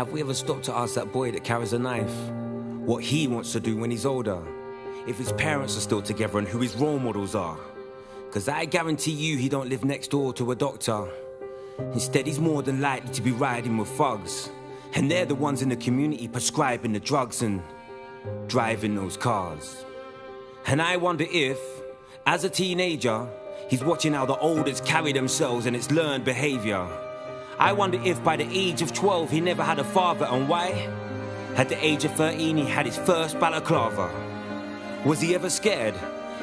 Have we ever stopped to ask that boy that carries a knife what he wants to do when he's older? If his parents are still together and who his role models are? Cause I guarantee you he don't live next door to a doctor. Instead he's more than likely to be riding with thugs. And they're the ones in the community prescribing the drugs and driving those cars. And I wonder if, as a teenager, he's watching how the olders carry themselves and it's learned behavior. I wonder if by the age of 12 he never had a father, and why? At the age of 13 he had his first balaclava. Was he ever scared?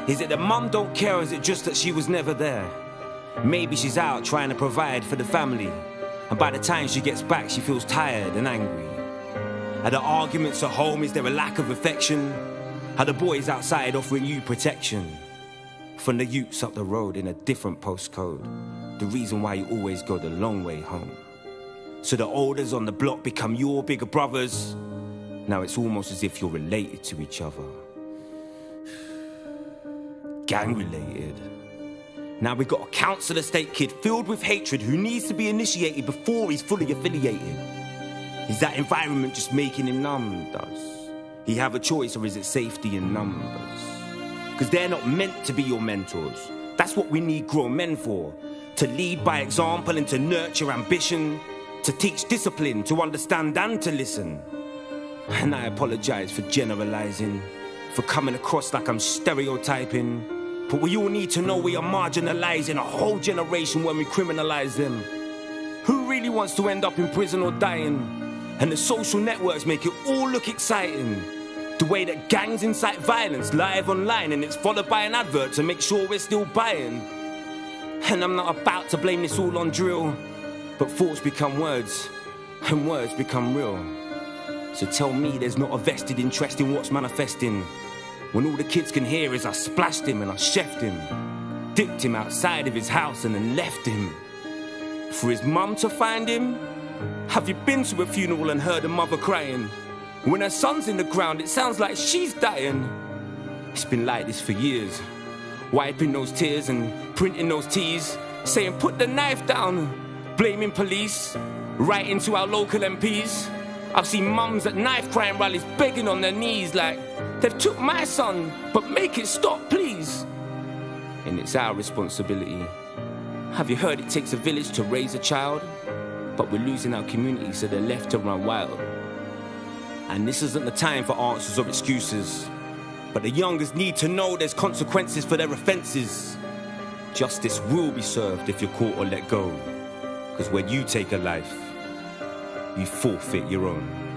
Is it that mum don't care, or is it just that she was never there? Maybe she's out trying to provide for the family, and by the time she gets back she feels tired and angry. Are the arguments at home, is there a lack of affection? Are the boys outside offering you protection? From the youths up the road in a different postcode, the reason why you always go the long way home. So the olders on the block become your bigger brothers. Now it's almost as if you're related to each other. Gang related. Now we got a council estate kid filled with hatred who needs to be initiated before he's fully affiliated. Is that environment just making him numb? Does he have a choice, or is it safety in numbers? Cause they're not meant to be your mentors. That's what we need grown men for. To lead by example and to nurture ambition. To teach discipline, to understand and to listen. And I apologize for generalizing, for coming across like I'm stereotyping. But we all need to know we are marginalizing a whole generation when we criminalize them. Who really wants to end up in prison or dying? And the social networks make it all look exciting. The way that gangs incite violence live online, and it's followed by an advert to make sure we're still buying. And I'm not about to blame this all on drill, but thoughts become words, and words become real. So tell me there's not a vested interest in what's manifesting, when all the kids can hear is I splashed him and I chefed him, dipped him outside of his house and then left him. For his mum to find him? Have you been to a funeral and heard a mother crying? When her son's in the ground, it sounds like she's dying. It's been like this for years, wiping those tears and printing those T's, saying put the knife down, blaming police, writing to our local MPs. I've seen mums at knife crime rallies begging on their knees like, they've took my son, but make it stop, please. And it's our responsibility. Have you heard it takes a village to raise a child? But we're losing our community, so they're left to run wild. And this isn't the time for answers or excuses, but the youngers need to know there's consequences for their offences. Justice will be served if you're caught or let go. Because when you take a life, you forfeit your own.